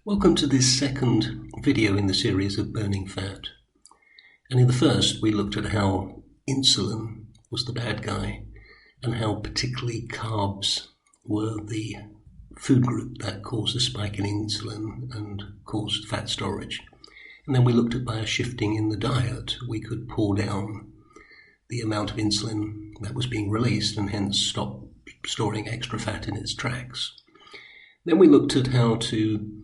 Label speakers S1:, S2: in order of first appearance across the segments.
S1: Welcome to this second video in the series of burning fat. And in the first, we looked at how insulin was the bad guy and how particularly carbs were the food group that caused a spike in insulin and caused fat storage. And then we looked at by a shifting in the diet, we could pull down the amount of insulin that was being released and hence stop storing extra fat in its tracks. Then we looked at how to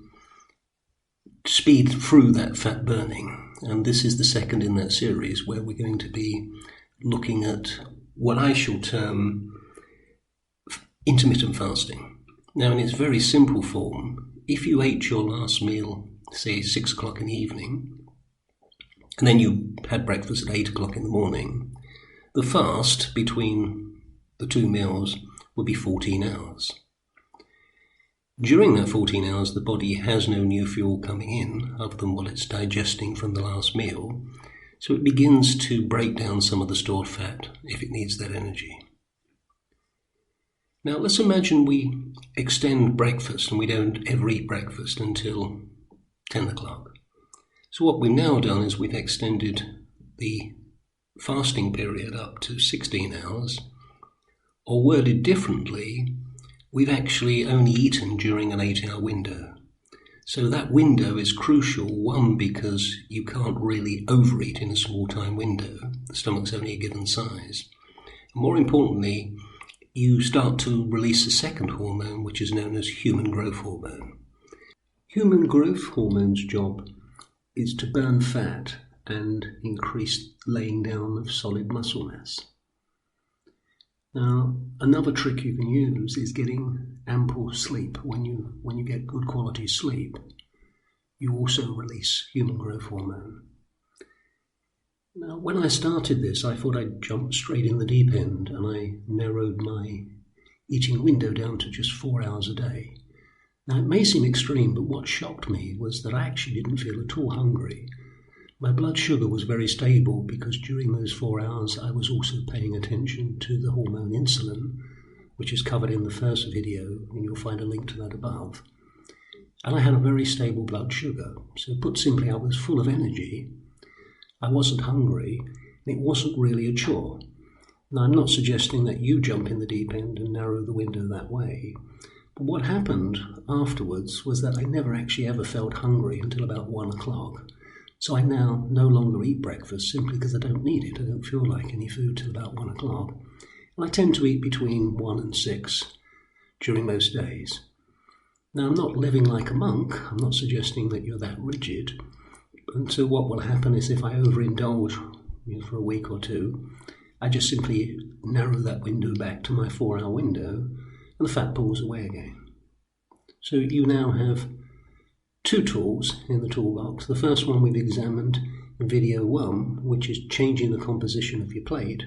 S1: speed through that fat burning, and this is the second in that series where we're going to be looking at what I shall term intermittent fasting. Now, in its very simple form, if you ate your last meal, say 6 o'clock in the evening, and then you had breakfast at 8 o'clock in the morning, the fast between the two meals would be 14 hours. During that 14 hours, the body has no new fuel coming in other than what it's digesting from the last meal, so it begins to break down some of the stored fat if it needs that energy. Now, let's imagine we extend breakfast and we don't ever eat breakfast until 10 o'clock. So what we've now done is we've extended the fasting period up to 16 hours, or worded differently, we've actually only eaten during an 8-hour window. So that window is crucial, one, because you can't really overeat in a small time window. The stomach's only a given size. And more importantly, you start to release a second hormone, which is known as human growth hormone. Human growth hormone's job is to burn fat and increase laying down of solid muscle mass. Now, another trick you can use is getting ample sleep. When you get good quality sleep, you also release human growth hormone. Now, when I started this, I thought I'd jump straight in the deep end, and I narrowed my eating window down to just 4 hours a day. Now, it may seem extreme, but what shocked me was that I actually didn't feel at all hungry. My blood sugar was very stable because during those 4 hours I was also paying attention to the hormone insulin, which is covered in the first video, and you'll find a link to that above. And I had a very stable blood sugar. So put simply, I was full of energy, I wasn't hungry, and it wasn't really a chore. Now, I'm not suggesting that you jump in the deep end and narrow the window that way, but what happened afterwards was that I never actually ever felt hungry until about 1 o'clock. So I now no longer eat breakfast simply because I don't need it. I don't feel like any food till about 1 o'clock. And I tend to eat between 1 and 6 during most days. Now, I'm not living like a monk. I'm not suggesting that you're that rigid. And so what will happen is if I overindulge for a week or two, I just simply narrow that window back to my 4-hour window and the fat pulls away again. So you now have 2 tools in the toolbox. The first one we've examined in video 1, which is changing the composition of your plate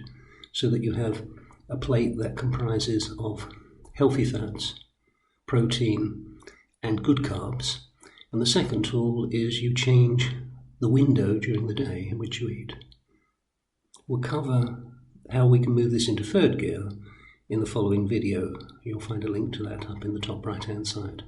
S1: so that you have a plate that comprises of healthy fats, protein, and good carbs. And the second tool is you change the window during the day in which you eat. We'll cover how we can move this into third gear in the following video. You'll find a link to that up in the top right-hand side.